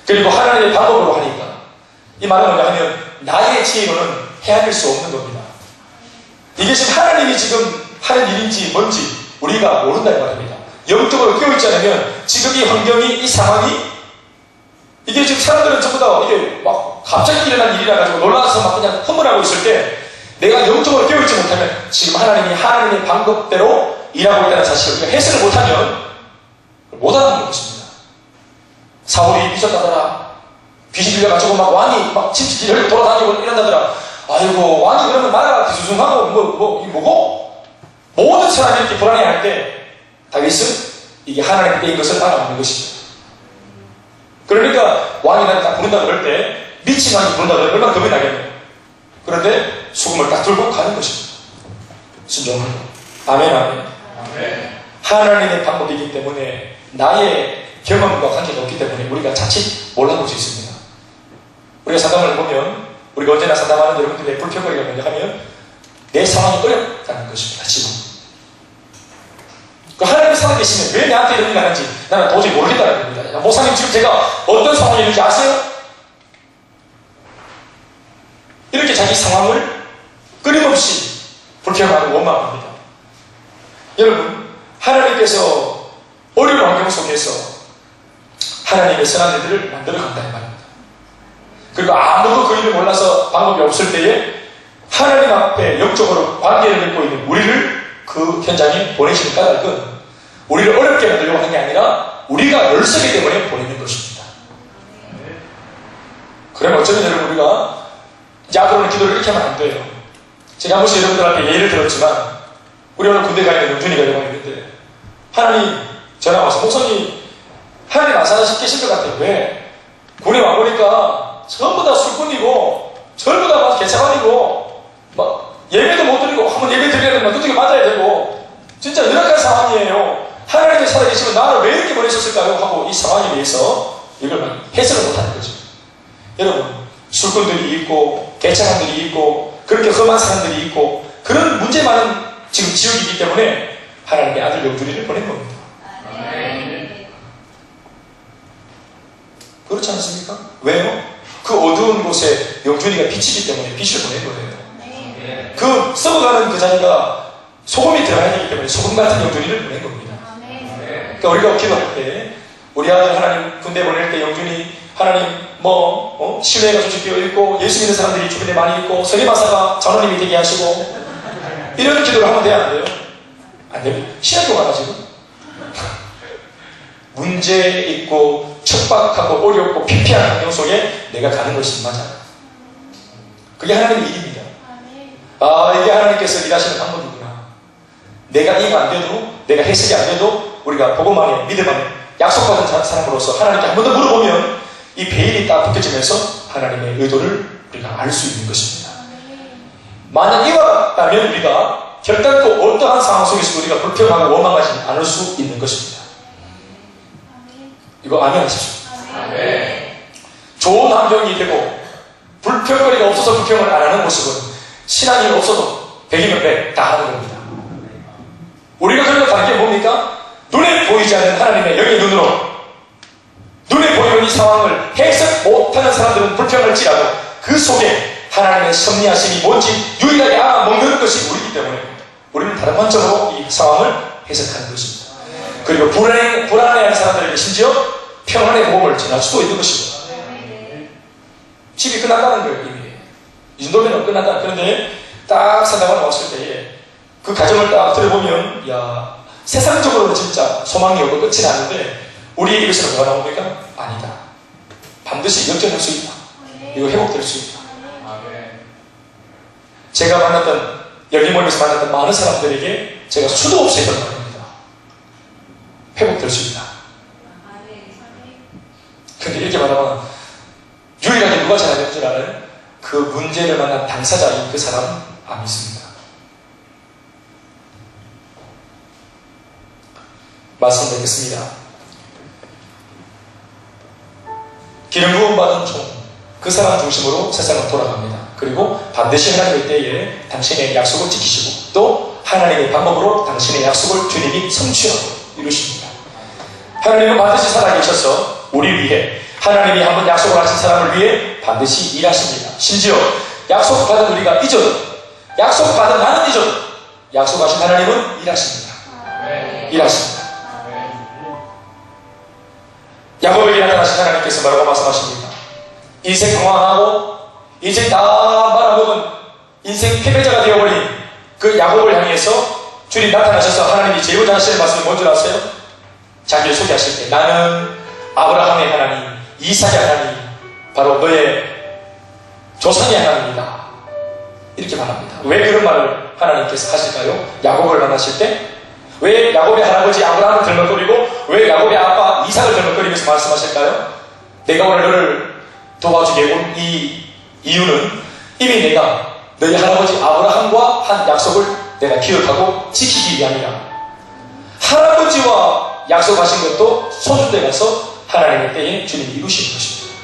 Speaker 1: 그리고 하나님의 방법으로 하니까 이 말은 뭐냐 하면 나의 지혜로는 헤아릴 수 없는 겁니다. 이게 지금 하나님이 지금 하는 일인지 뭔지 우리가 모른다는 말입니다. 영적으로 깨어있지 않으면 지금 이 환경이 이 상황이 이게 지금 사람들은 전부 다 이게 막 갑자기 일어난 일이라 가지고 놀라서 막 그냥 허물하고 있을 때 내가 영적으로 깨어있지 못하면 지금 하나님이 하나님의 방법대로 일하고 있다는 사실을 우리가 해석을 못하면 못 알아듣는 것입니다. 사울이 미쳤다더라. 귀신 들려가지고 막 왕이 막 침치기 열고 돌아다니고 이런다더라. 아이고 왕이 그러면 나라가 뒤숭숭하고 뭐고 모든 사람이 이렇게 불안해할 때 다윗은 이게 하나님의 때인 것을 알아먹는 것입니다. 그러니까 왕이 나를 딱 부른다 그럴 때 미친 왕이 부른다 그러면 얼마나 겁이 나겠네요. 그런데 수금을 딱 들고 가는 것입니다. 순종하고 아멘 아멘. 하나님의 방법이기 때문에 나의 경험과 관계가 없기 때문에 우리가 자칫 몰라볼 수 있습니다. 우리가 상담을 보면 우리가 언제나 상담하는 여러분들의 불평거리가 뭐냐 하면 내 상황이 어렵다는 것입니다. 지금 그 하나님이 살아계시면 왜 나한테 이런 일을 하는지 나는 도저히 모르겠다는 겁니다. 목사님 지금 제가 어떤 상황이 있는지 아세요? 이렇게 자기 상황을 끊임없이 불평하고 원망합니다. 여러분 하나님께서 어려운 환경 속에서 하나님의 선한 일들을 만들어 간다는 말입니다. 그리고 아무도 그 일을 몰라서 방법이 없을 때에 하나님 앞에 영적으로 관계를 맺고 있는 우리를 그 현장에 보내시는 까닭은 우리를 어렵게 만들려고 하는 게 아니라 우리가 열쇠기 때문에 보내는 것입니다. 그러면 어쩌면 여러분 우리가 이제 앞으로는 기도를 이렇게 하면 안 돼요. 제가 한 번씩 여러분들한테 예를 들었지만 우리 오늘 군대 가 있는 영준이가 이러고 있는데 하나님 전화 와서 목사님 하나님 안 살아계실 것 같아요. 왜? 군에 와보니까 전부 다 술꾼이고 전부 다 개차반이고 막 예배도 못 드리고 한번 예배 드려야 되면 두들겨 맞아야 되고 진짜 열악한 상황이에요. 하나님이 살아계시면 나를 왜 이렇게 보내셨을까요? 하고 이 상황에 대해서 이걸 해석을 못하는 거죠. 여러분, 술꾼들이 있고 개차관들이 있고 그렇게 험한 사람들이 있고 그런 문제 많은 지금 지역이기 때문에 하나님의 아들 영준이를 보낸 겁니다. 그렇지 않습니까? 왜요? 그 어두운 곳에 영준이가 빛이기 때문에 빛을 보낸 거예요. 그 썩어가는 그 자리가 소금이 들어가야 되기 때문에 소금 같은 영준이를 보낸 겁니다. 그러니까 우리가 기도할 때 우리 아들 하나님 군대 보낼 때 영준이 하나님 신뢰가 조직되어 있고 예수 믿는 사람들이 주변에 많이 있고 서리마사가 장로님이 되게 하시고 이런 기도를 하면 돼요? 안 돼요? 안 됩니다. 신학교가 가지고 문제 있고 척박하고 어렵고 피폐한 환경 속에 내가 가는 것이 맞아요. 그게 하나님의 일입니다. 이게 하나님께서 일하시는 방법이구나. 내가 이해가 안 돼도 내가 해석이 안 돼도 우리가 복음 안에 믿음 안에 약속받은 사람으로서 하나님께 한 번 더 물어보면 이 베일이 딱 벗겨지면서 하나님의 의도를 우리가 알 수 있는 것입니다. 만약 이와 같다면 우리가 결단코 어떠한 상황 속에서 우리가 불평하고 원망하지 않을 수 있는 것입니다. 이거 아멘 하십시오. 좋은 환경이 되고 불평거리가 없어서 불평을 안 하는 모습은 신앙이 없어도 100이면 100 다 하는 겁니다. 우리가 그렇게 가는 게 뭡니까? 눈에 보이지 않는 하나님의 영의 눈으로 눈에 보이는 이 상황을 해석 못하는 사람들은 불평할지라도 그 속에 하나님의 섭리하심이 뭔지 유일하게 알아먹는 것이 우리이기 때문에 우리는 다른 관점으로 이 상황을 해석하는 것입니다. 그리고 불안해하는 사람들에게 심지어 평안의 복음을 전할 수도 있는 것입니다. 집이 끝났다는 거예요. 이미 이 정도면 끝났다. 그런데 딱 사당을 왔을 때에 그 가정을 딱 들어보면 세상적으로는 진짜 소망이 없고 끝이 나는데 우리의 입에서는 뭐가 나옵니까? 아니다. 반드시 역전할 수 있다. 이거 회복될 수 있다. 제가 만났던 열린모임에서 만났던 많은 사람들에게 제가 수도 없이 했던 말입니다. 회복될 수 있다. 근데 이렇게 말하면 유일하게 누가 잘 알는 줄 알아요? 그 문제를 만난 당사자인 그 사람은 안 믿습니다. 말씀 뵙겠습니다. 기름 부음 받은 종, 그 사람 중심으로 세상은 돌아갑니다. 그리고 반드시 하나님의 때에 당신의 약속을 지키시고 또 하나님의 방법으로 당신의 약속을 주님이 성취하고 이루십니다. 하나님은 반드시 살아계셔서 우리 위해 하나님이 한번 약속을 하신 사람을 위해 반드시 일하십니다. 심지어 약속받은 우리가 잊어도 약속받은 나는 잊어도 약속하신 하나님은 일하십니다. 일하십니다. 야곱에게 나타나신 하나님께서 뭐라고 말씀하십니까? 인생 방황하고 인생 다 말아먹은 인생 패배자가 되어버린 그 야곱을 향해서 주님 나타나셔서 하나님이 제일 먼저 하시는 말씀이 뭔지 아세요? 자기를 소개하실 때 나는 아브라함의 하나님, 이삭의 하나님, 바로 너의 조상의 하나님이다. 이렇게 말합니다. 왜 그런 말을 하나님께서 하실까요? 야곱을 만나실 때? 왜 야곱의 할아버지 아브라함을 덜먹거리고 왜 야곱의 아빠 이삭을 덜먹거리면서 말씀하실까요? 내가 오늘 너를 도와주게 온 이 이유는 이미 내가 너희 할아버지 아브라함과 한 약속을 내가 기억하고 지키기 위함이라. 할아버지와 약속하신 것도 손주때 가서 하나님의 때에 주님이 이루시는 것입니다.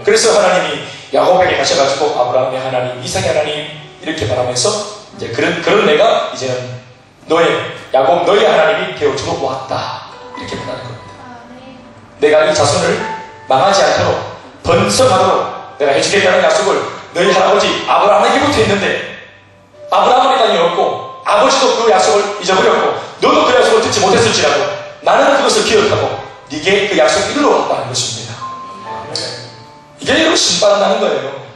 Speaker 1: 그래서 하나님이 야곱에게 가셔가지고 아브라함의 하나님, 이삭의 하나님 이렇게 말하면서 이제 그런 내가 이제는 너의 야곱 너의 하나님이 되어주러 왔다 이렇게 말하는 겁니다. 내가 이 자손을 망하지 않도록 번성하도록 내가 해주겠다는 약속을 너희 할아버지 아브라함에게부터 했는데 아브라함의 땅이 없고 아버지도 그 약속을 잊어버렸고 너도 그 약속을 듣지 못했을지라도 나는 그것을 기억하고 네게 그 약속을 이루러 왔다는 것입니다. 이게 여러분 신받는다는 거예요.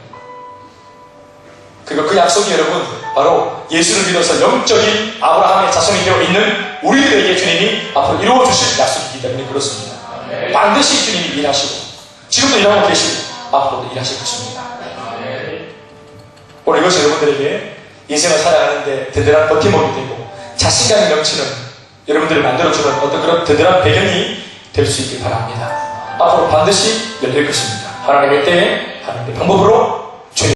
Speaker 1: 그리고 그 약속이 여러분 바로 예수를 믿어서 영적인 아브라함의 자손이 되어 있는 우리들에게 주님이 앞으로 이루어 주실 약속이기 때문에 그렇습니다. 반드시 주님이 일하시고 지금도 일하고 계시고 앞으로도 일하실 것입니다. 오늘 이것이 여러분들에게 인생을 살아가는데 든든한 버팀목이 되고 자신감이 넘치는 여러분들을 만들어주는 어떤 그런 든든한 배경이 될 수 있길 바랍니다. 앞으로 반드시 열릴 것입니다. 하나님의 때에 하나님의 방법으로